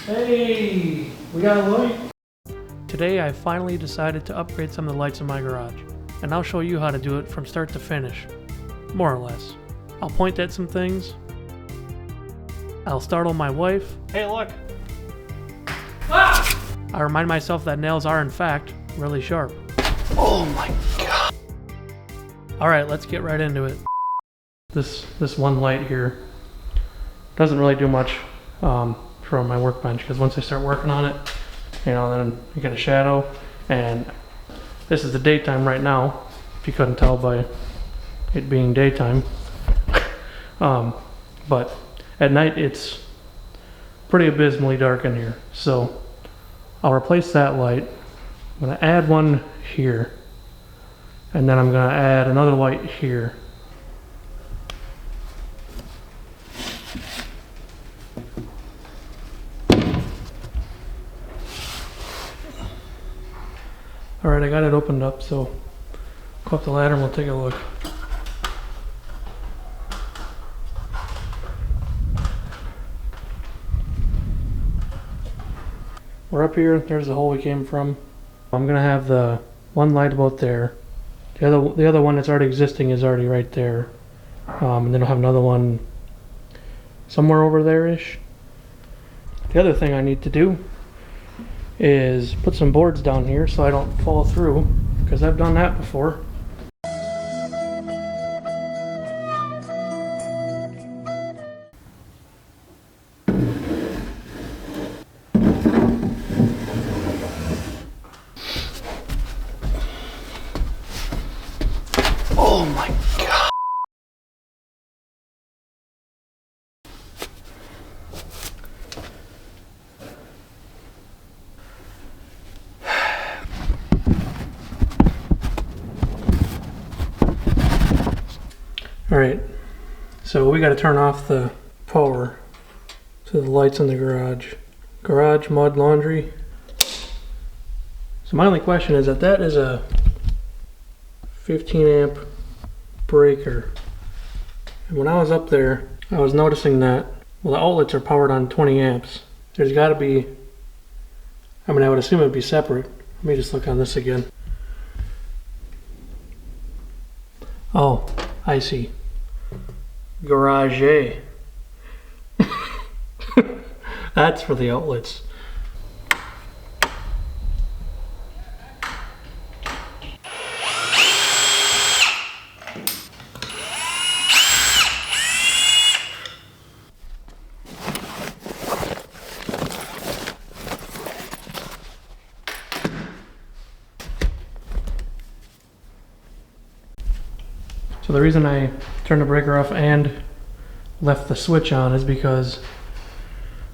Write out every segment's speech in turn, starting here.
Hey, we got a light. Today I finally decided to upgrade some of the lights in my garage, and I'll show you how to do it from start to finish, more or less. I'll point at some things, I'll startle my wife. Hey, look! Ah! I remind myself that nails are in fact really sharp. Oh my god! Alright, let's get right into it. This one light here doesn't really do much from my workbench, because once I start working on it, then you get a shadow, and this is the daytime right now, if you couldn't tell by it being daytime. But at night it's pretty abysmally dark in here, so I'll replace that light. I'm going to add one here, and then I'm going to add another light here. Alright, I got it opened up, so go up the ladder and we'll take a look. We're up here, there's the hole we came from. I'm gonna have the one light about there. The other one that's already existing is already right there. And then I'll have another one somewhere over there-ish. The other thing I need to do is put some boards down here so I don't fall through, because I've done that before. Oh my god! Alright, so we got to turn off the power to the lights in the garage. Garage, mud, laundry. So my only question is that is a 15 amp breaker. And when I was up there, I was noticing that, well, the outlets are powered on 20 amps. There's got to be, I would assume it'd be separate. Let me just look on this again. Oh, I see. Garage A. That's for the outlets. So the reason I turned the breaker off and left the switch on is because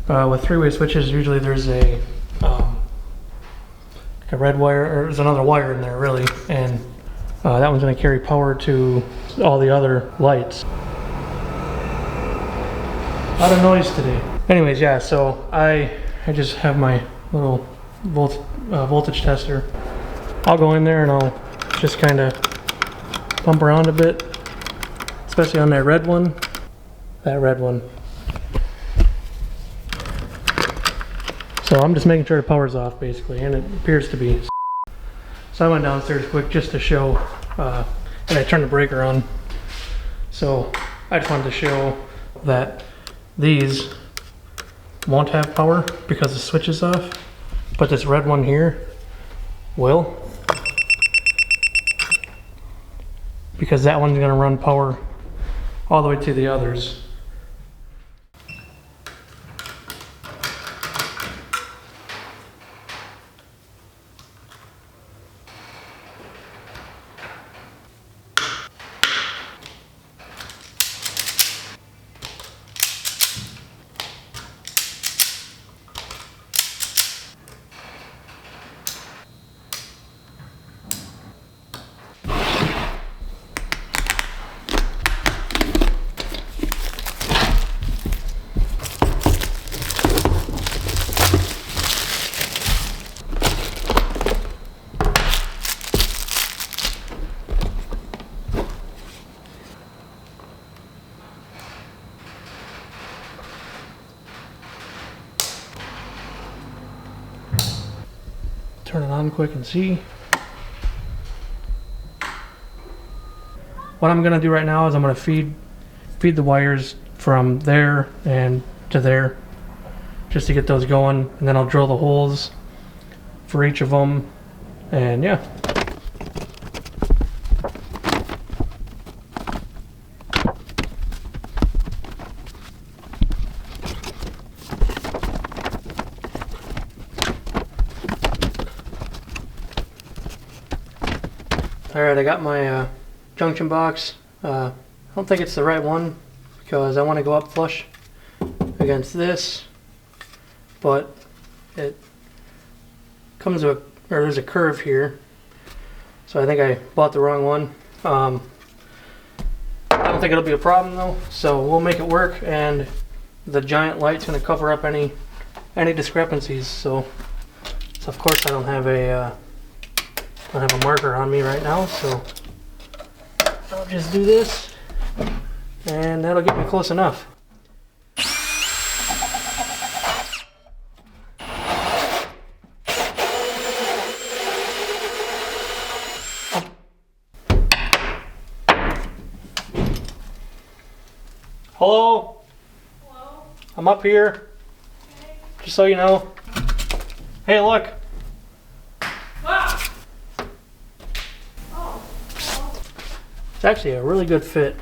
with three-way switches, usually there's a red wire, or there's another wire in there really, and that one's going to carry power to all the other lights. A lot of noise today. Anyways, yeah, so I just have my little voltage tester. I'll go in there and I'll just kind of bump around a bit, especially on that red one. So I'm just making sure the power's off basically, and it appears to be. So I went downstairs quick just to show, and I turned the breaker on. So I just wanted to show that these won't have power because the switch is off, but this red one here will, because that one's going to run power all the way to the others. turn it on quick and see. What I'm gonna do right now is I'm gonna feed the wires from there and to there, just to get those going, and then I'll drill the holes for each of them, and yeah. Alright, I got my junction box. I don't think it's the right one because I want to go up flush against this, but it comes with, or there's a curve here, so I think I bought the wrong one. I don't think it'll be a problem though, so we'll make it work, and the giant light's going to cover up any discrepancies. So of course I don't have a marker on me right now, so I'll just do this, and that'll get me close enough. Hello? Hello? I'm up here. Okay. Just so you know. Hey, look. Ah! Oh, hello. It's actually a really good fit.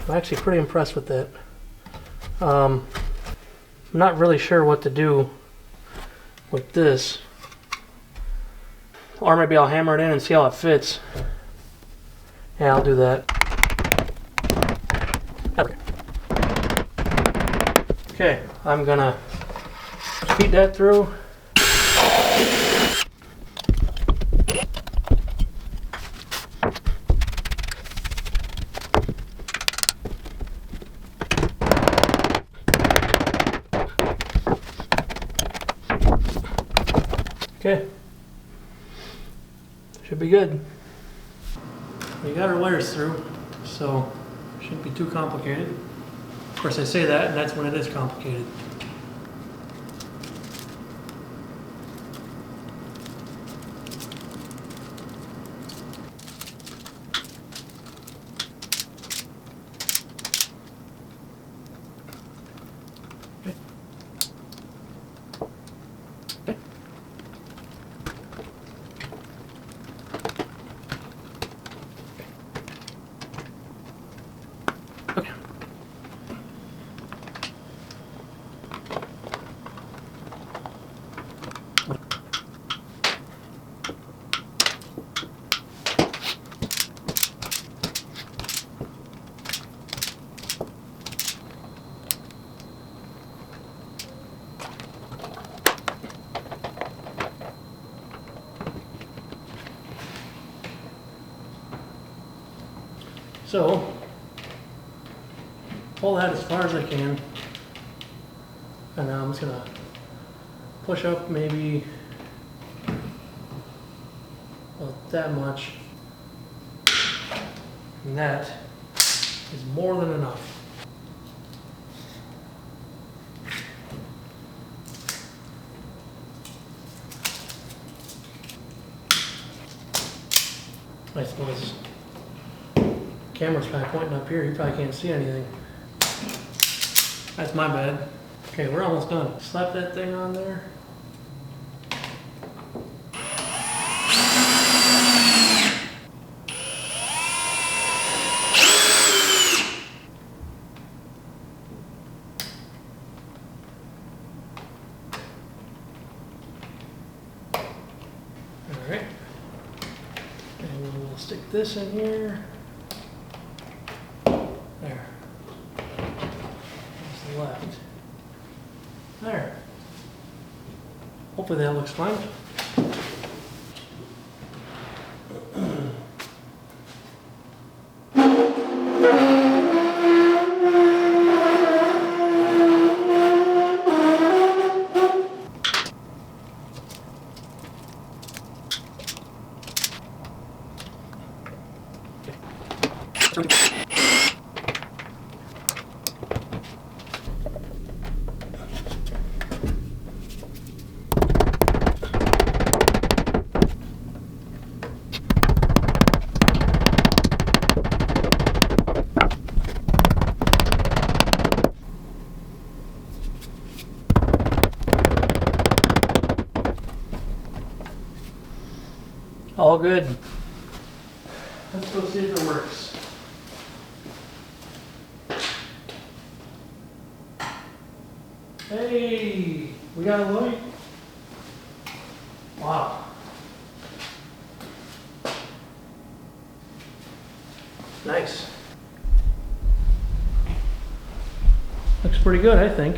I'm actually pretty impressed with that. I'm not really sure what to do with this. Or maybe I'll hammer it in and see how it fits. Yeah, I'll do that. Okay, I'm gonna feed that through. Okay, should be good. We got our wires through, so shouldn't be too complicated. Of course, I say that, and that's when it is complicated. Okay. So, pull that as far as I can, and now I'm just gonna push up maybe about that much, and that is more than enough. I suppose camera's probably pointing up here, you probably can't see anything. That's my bad. Okay, we're almost done. Slap that thing on there. Alright. And we'll stick this in here. There. That's the left. There. Hopefully that looks fine. All good. Let's go see if it works. Hey, we got a light. Wow. Nice. Looks pretty good, I think.